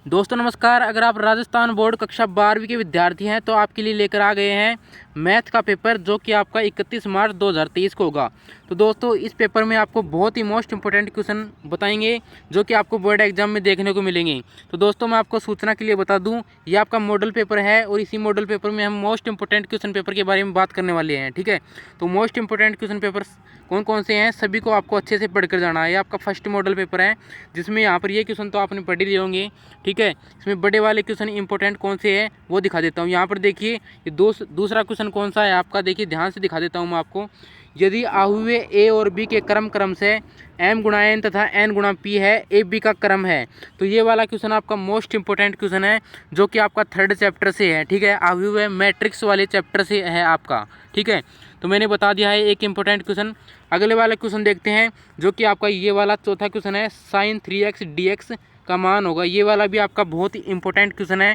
दोस्तों नमस्कार। अगर आप राजस्थान बोर्ड कक्षा 12वीं के विद्यार्थी हैं तो आपके लिए लेकर आ गए हैं मैथ का पेपर, जो कि आपका 31 मार्च 2023 को होगा। तो दोस्तों इस पेपर में आपको बहुत ही मोस्ट इंपॉर्टेंट क्वेश्चन बताएंगे जो कि आपको बोर्ड एग्जाम में देखने को मिलेंगे। तो दोस्तों मैं आपको सूचना के लिए बता दूं, ये आपका मॉडल पेपर है और इसी मॉडल पेपर में हम मोस्ट इंपॉर्टेंट क्वेश्चन पेपर के बारे में बात करने वाले हैं। ठीक है, तो मोस्ट इंपॉर्टेंट क्वेश्चन पेपर कौन कौन से हैं सभी को आपको अच्छे से पढ़कर जाना है। ये आपका फर्स्ट मॉडल पेपर है जिसमें यहाँ पर ये क्वेश्चन तो आपने पढ़ ही लिए होंगे। ठीक है, इसमें बड़े वाले क्वेश्चन इंपॉर्टेंट कौन से हैं वो दिखा देता हूँ। यहाँ पर देखिए ये दूसरा क्वेश्चन कौन सा है आपका, देखिए ध्यान से दिखा देता हूँ मैं आपको। यदि आहुए ए और बी के क्रम से m गुणा n तथा n गुणा p है, ए बी का क्रम है, तो ये वाला क्वेश्चन आपका मोस्ट इंपॉर्टेंट क्वेश्चन है जो कि आपका 3rd चैप्टर से है। ठीक है, आहुए मैट्रिक्स वाले चैप्टर से है आपका। ठीक है, तो मैंने बता दिया है एक इंपॉर्टेंट क्वेश्चन। अगले वाले क्वेश्चन देखते हैं जो कि आपका ये वाला चौथा क्वेश्चन है, sin 3x dx का मान होगा। ये वाला भी आपका बहुत ही इंपॉर्टेंट क्वेश्चन है।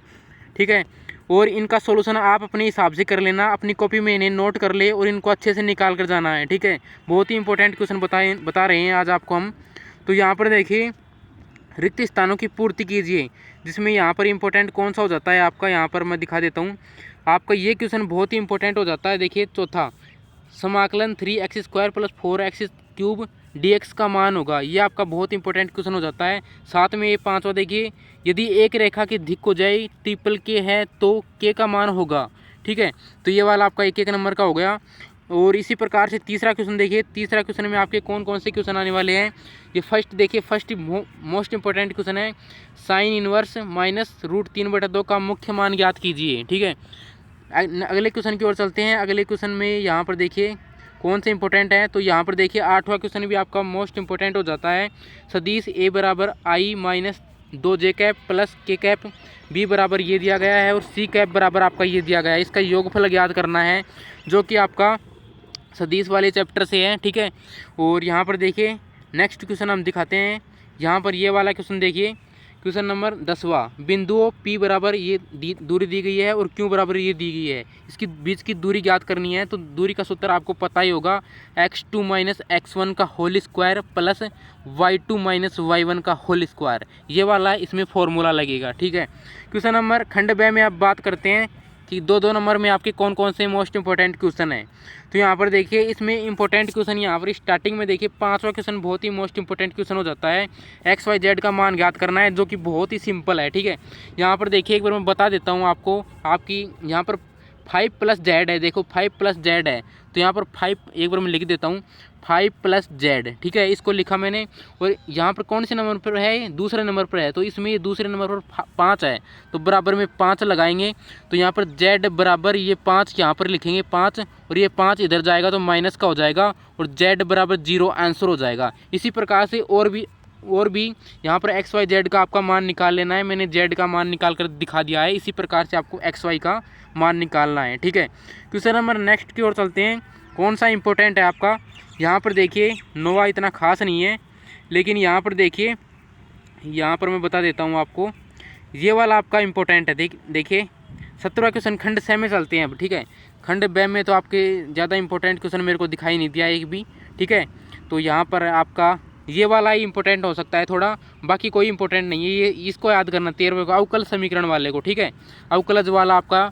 ठीक है, और इनका सॉल्यूशन आप अपने हिसाब से कर लेना, अपनी कॉपी में इन्हें नोट कर ले और इनको अच्छे से निकाल कर जाना है। ठीक है, बहुत ही इंपॉर्टेंट क्वेश्चन बता रहे हैं आज आपको हम। तो यहाँ पर देखिए रिक्त स्थानों की पूर्ति कीजिए, जिसमें यहाँ पर इंपॉर्टेंट कौन सा हो जाता है आपका, यहाँ पर मैं दिखा देता हूँ आपका। ये क्वेश्चन बहुत ही इंपॉर्टेंट हो जाता है। देखिए चौथा, समाकलन 3x² + 4x³ dx का मान होगा। ये आपका बहुत इंपॉर्टेंट क्वेश्चन हो जाता है। साथ में ये पांचवा देखिए, यदि एक रेखा की दिक् हो जाए ट्रिपल के है तो के का मान होगा। ठीक है, तो ये वाला आपका 1 नंबर का हो गया। और इसी प्रकार से तीसरा क्वेश्चन देखिए, तीसरा क्वेश्चन में आपके कौन कौन से क्वेश्चन आने वाले हैं। ये फर्स्ट देखिए, फर्स्ट मोस्ट इंपॉर्टेंट क्वेश्चन है, साइन इनवर्स -√3/2 का मुख्य मान ज्ञात कीजिए। ठीक है, अगले क्वेश्चन की ओर चलते हैं। अगले क्वेश्चन में यहाँ पर देखिए कौन से इंपॉर्टेंट है, तो यहाँ पर देखिए 8वां क्वेश्चन भी आपका मोस्ट इंपॉर्टेंट हो जाता है। सदिश a = i - 2j + k, b बराबर ये दिया गया है और c बराबर आपका ये दिया गया है। इसका योगफल ज्ञात करना है जो कि आपका सदिश वाले चैप्टर से है। ठीक है, और यहाँ पर देखिए नेक्स्ट क्वेश्चन हम दिखाते हैं। यहाँ पर ये वाला क्वेश्चन देखिए, क्वेश्चन नंबर 10वां, बिंदुओं P बराबर ये दूरी दी गई है और Q बराबर ये दी गई है, इसकी बीच की दूरी ज्ञात करनी है। तो दूरी का सूत्र आपको पता ही होगा, x2 - x1 का whole square plus y2 - y1 का होल स्क्वायर। ये वाला इसमें फॉर्मूला लगेगा। ठीक है, क्वेश्चन नंबर खंड ब में आप बात करते हैं कि 2-2 नंबर में आपके कौन कौन से मोस्ट इंपॉर्टेंट क्वेश्चन है। तो यहाँ पर देखिए इसमें इंपॉर्टेंट क्वेश्चन यहाँ पर स्टार्टिंग में देखिए 5वां क्वेश्चन बहुत ही मोस्ट इंपॉर्टेंट क्वेश्चन हो जाता है, XYZ का मान ज्ञात करना है, जो कि बहुत ही सिंपल है। ठीक है, यहाँ पर देखिए एक बार मैं बता देता हूँ आपको, आपकी यहाँ पर 5 + z है। देखो 5 + z है, तो यहाँ पर 5 एक बार मैं लिख देता हूँ, 5 + z। ठीक है, इसको लिखा मैंने। और यहाँ पर कौन से नंबर पर है, दूसरे नंबर पर है, तो इसमें ये दूसरे नंबर पर 5 है, तो बराबर में 5 लगाएंगे। तो यहाँ पर z बराबर ये 5 यहाँ पर लिखेंगे 5, और ये 5 इधर जाएगा तो माइनस का हो जाएगा, और z बराबर 0 आंसर हो जाएगा। इसी प्रकार से और भी यहाँ पर XYZ का आपका मान निकाल लेना है। मैंने z का मान निकाल कर दिखा दिया है, इसी प्रकार से आपको XY का मान निकालना है। ठीक है, क्वेश्चन नंबर नेक्स्ट की ओर चलते हैं। कौन सा इंपॉर्टेंट है आपका, यहाँ पर देखिए नोवा इतना खास नहीं है, लेकिन यहाँ पर देखिए, यहाँ पर मैं बता देता हूँ आपको, ये वाला आपका इंपॉर्टेंट है। देखिए 17वां क्वेश्चन खंड स में चलते हैं अब। ठीक है, खंड ब में तो आपके ज़्यादा इंपॉर्टेंट क्वेश्चन मेरे को दिखाई नहीं दिया एक भी। ठीक है, तो यहाँ पर आपका ये वाला ही इंपॉर्टेंट हो सकता है थोड़ा, बाकी कोई इंपॉर्टेंट नहीं है। ये इसको याद करना 13वें को, अवकल समीकरण वाले को। ठीक है, अवकलज वाला आपका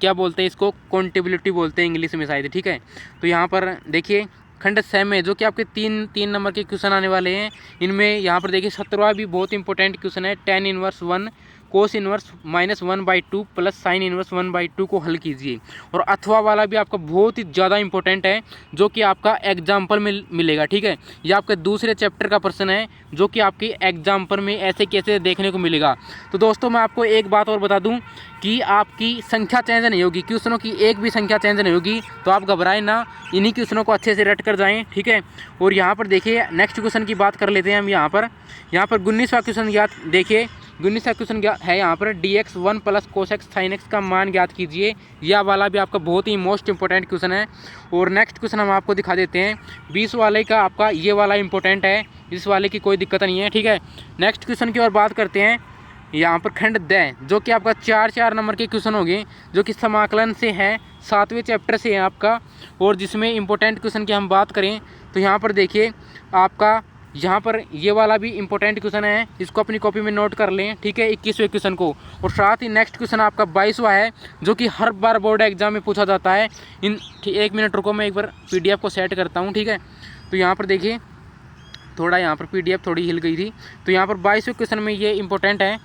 क्या बोलते हैं, इसको कॉन्टिबिलिटी बोलते हैं इंग्लिश में शायद। ठीक है, तो यहाँ पर देखिए खंड स में जो कि आपके तीन नंबर के क्वेश्चन आने वाले हैं, इनमें यहाँ पर देखिए 17वां भी बहुत इंपॉर्टेंट क्वेश्चन है, tan inverse 1 cos inverse -1/2 plus sine inverse 1/2 को हल कीजिए। और अथवा वाला भी आपका बहुत ही ज़्यादा इंपॉर्टेंट है, जो कि आपका एग्जाम्पल में मिलेगा। ठीक है, ये आपके दूसरे चैप्टर का प्रश्न है, जो कि आपकी एग्जाम्पल में ऐसे कैसे देखने को मिलेगा। तो दोस्तों मैं आपको एक बात और बता दूं कि आपकी संख्या चेंज नहीं होगी, क्वेश्चनों की एक भी संख्या चेंज नहीं होगी, तो आप घबराएं ना, इन्हीं क्वेश्चनों को अच्छे से रट कर जाएं। ठीक है, और यहाँ पर देखिए नेक्स्ट क्वेश्चन की बात कर लेते हैं हम। यहाँ पर 19वां क्वेश्चन ज्ञात देखिए, 19वां क्वेश्चन है यहाँ पर dx 1 + cos x sin x का मान ज्ञात कीजिए। यह वाला भी आपका बहुत ही मोस्ट इंपॉर्टेंट क्वेश्चन है। और नेक्स्ट क्वेश्चन हम आपको दिखा देते हैं, 20 वाले का आपका ये वाला इंपॉर्टेंट है, इस वाले की कोई दिक्कत नहीं है। ठीक है, नेक्स्ट क्वेश्चन की ओर बात करते हैं। यहाँ पर खंड द, जो कि आपका 4 नंबर के क्वेश्चन होंगे, जो कि समाकलन से है, 7वें चैप्टर से है आपका। और जिसमें इंपॉर्टेंट क्वेश्चन की हम बात करें तो यहाँ पर देखिए आपका यहाँ पर ये वाला भी इंपॉर्टेंट क्वेश्चन है, इसको अपनी कॉपी में नोट कर लें, ठीक है, 21वें क्वेश्चन को। और साथ ही नेक्स्ट क्वेश्चन आपका 22वां है, जो कि हर बार बोर्ड एग्जाम में पूछा जाता है। एक मिनट रुको, मैं एक बार PDF को सेट करता हूँ, ठीक है। तो यहाँ पर देखिए, थोड़ा यहाँ पर PDF थोड़ी हिल गई थी। तो यहाँ पर 22वें क्वेश्चन में ये इंपॉर्टेंट है,